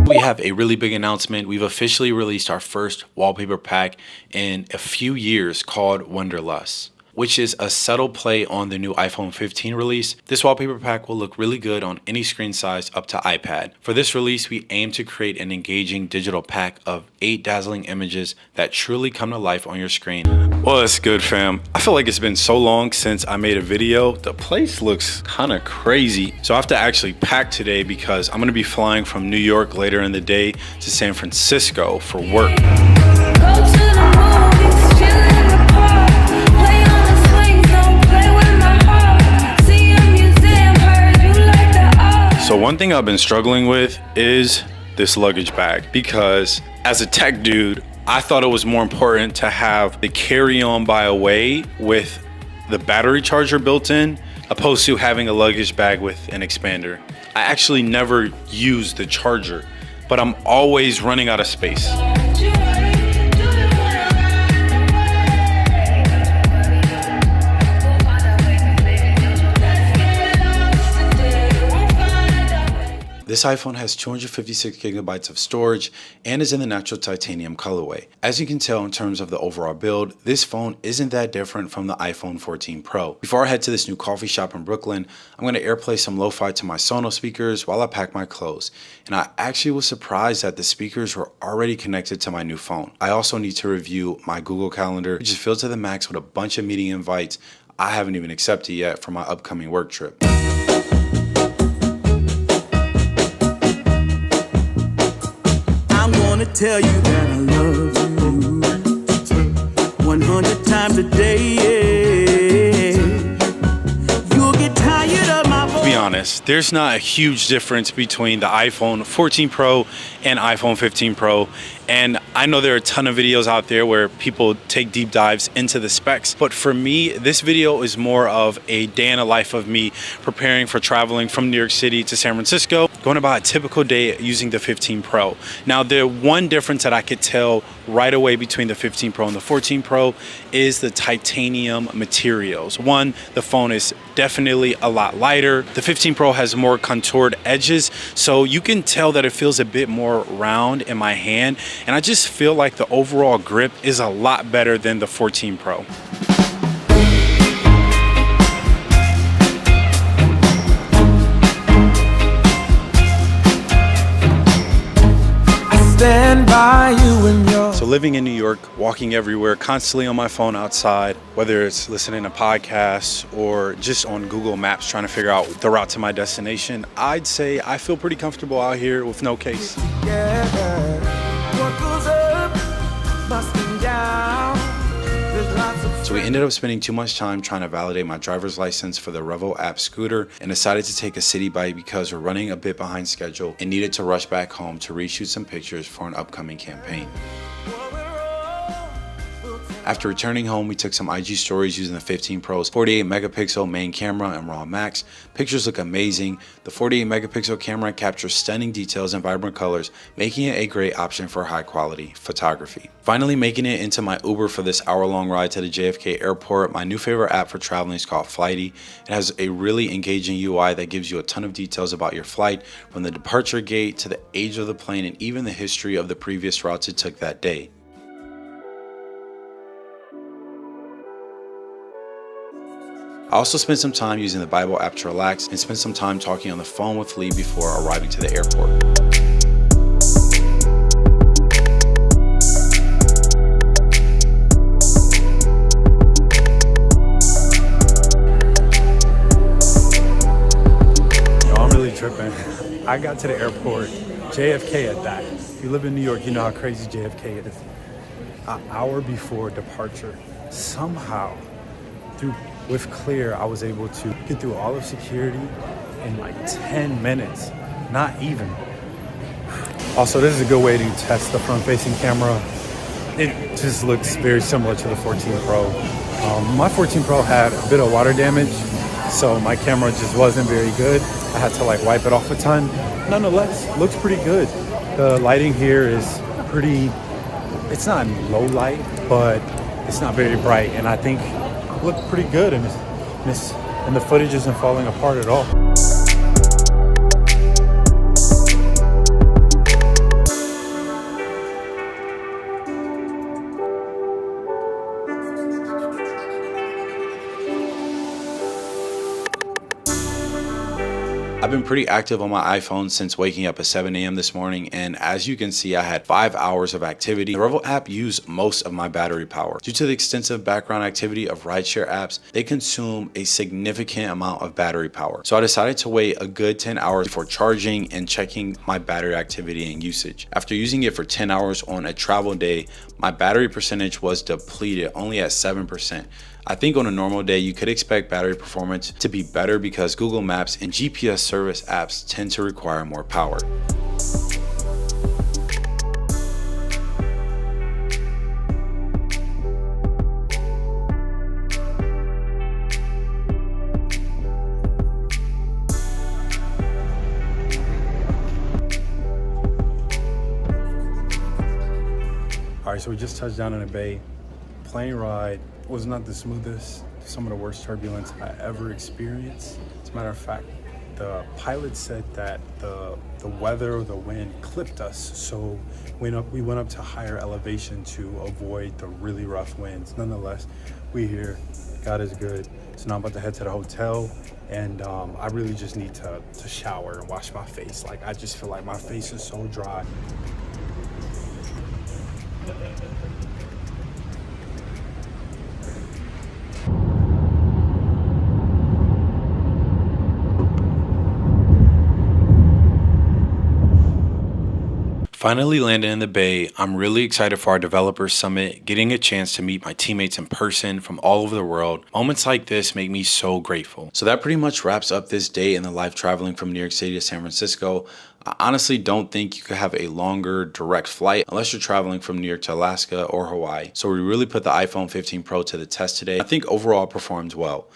We have a really big announcement. We've officially released our first wallpaper pack in a few years called Wonderlust, which is a subtle play on the new iPhone 15 release. This wallpaper pack will look really good on any screen size up to iPad. For this release, we aim to create an engaging digital pack of 8 dazzling images that truly come to life on your screen. Well, it's good, fam. I feel like it's been so long since I made a video. The place looks kind of crazy. So I have to actually pack today because I'm gonna be flying from New York later in the day to San Francisco for work. So one thing I've been struggling with is this luggage bag, because as a tech dude, I thought it was more important to have the carry-on by away with the battery charger built in, opposed to having a luggage bag with an expander. I actually never use the charger, but I'm always running out of space. This iPhone has 256 gigabytes of storage and is in the natural titanium colorway. As you can tell in terms of the overall build, this phone isn't that different from the iPhone 14 Pro. Before I head to this new coffee shop in Brooklyn, I'm going to AirPlay some lo-fi to my Sonos speakers while I pack my clothes. And I actually was surprised that the speakers were already connected to my new phone. I also need to review my Google Calendar, which is filled to the max with a bunch of meeting invites I haven't even accepted yet for my upcoming work trip. I'm gonna tell you that I love you 100 times a day. You'll get tired of my voice. To be honest, there's not a huge difference between the iPhone 14 Pro and iPhone 15 Pro. And I know there are a ton of videos out there where people take deep dives into the specs, but for me, this video is more of a day in the life of me preparing for traveling from New York City to San Francisco, going about a typical day using the 15 Pro. Now, the one difference that I could tell right away between the 15 Pro and the 14 Pro is the titanium materials. One, the phone is definitely a lot lighter. The 15 Pro has more contoured edges, so you can tell that it feels a bit more round in my hand. And I just feel like the overall grip is a lot better than the 14 Pro. Stand by you in your... So living in New York, walking everywhere, constantly on my phone outside, whether it's listening to podcasts or just on Google Maps trying to figure out the route to my destination, I'd say I feel pretty comfortable out here with no case. So we ended up spending too much time trying to validate my driver's license for the Revo app scooter and decided to take a city bike because we're running a bit behind schedule and needed to rush back home to reshoot some pictures for an upcoming campaign. After returning home, we took some IG stories using the 15 Pro's 48 megapixel main camera and RAW Max. Pictures look amazing. The 48 megapixel camera captures stunning details and vibrant colors, making it a great option for high quality photography. Finally making it into my Uber for this hour-long ride to the JFK airport, my new favorite app for traveling is called Flighty. It has a really engaging UI that gives you a ton of details about your flight, from the departure gate to the age of the plane and even the history of the previous routes it took that day. I also spent some time using the Bible app to relax and spent some time talking on the phone with Lee before arriving to the airport. Yo, I'm really tripping. I got to the airport, JFK at that. If you live in New York, you know how crazy JFK is. An hour before departure, somehow, with Clear, I was able to get through all of security in like 10 minutes, not even. Also, this is a good way to test the front-facing camera. It just looks very similar to the 14 Pro. My 14 Pro had a bit of water damage, so my camera just wasn't very good. I had to like wipe it off a ton. Nonetheless, looks pretty good. The lighting here is pretty, it's not low light, but it's not very bright, and I think it looked pretty good, and the footage isn't falling apart at all. I've been pretty active on my iPhone since waking up at 7 a.m. this morning, and as you can see, I had 5 hours of activity. The Revel app used most of my battery power. Due to the extensive background activity of rideshare apps, they consume a significant amount of battery power. So I decided to wait a good 10 hours before charging and checking my battery activity and usage. After using it for 10 hours on a travel day, my battery percentage was depleted, only at 7%. I think on a normal day, you could expect battery performance to be better because Google Maps and GPS service apps tend to require more power. All right, so we just touched down in a bay. Plane ride was not the smoothest. Some of the worst turbulence I ever experienced. As a matter of fact, the pilot said that the weather or the wind clipped us, so we went up to higher elevation to avoid the really rough winds. Nonetheless, we here, God is good. So now I'm about to head to the hotel, and I really just need to shower and wash my face. Like, I just feel like my face is so dry. Finally landing in the Bay, I'm really excited for our Developers Summit, getting a chance to meet my teammates in person from all over the world. Moments like this make me so grateful. So that pretty much wraps up this day in the life traveling from New York City to San Francisco. I honestly don't think you could have a longer direct flight unless you're traveling from New York to Alaska or Hawaii. So we really put the iPhone 15 Pro to the test today. I think overall it performed well.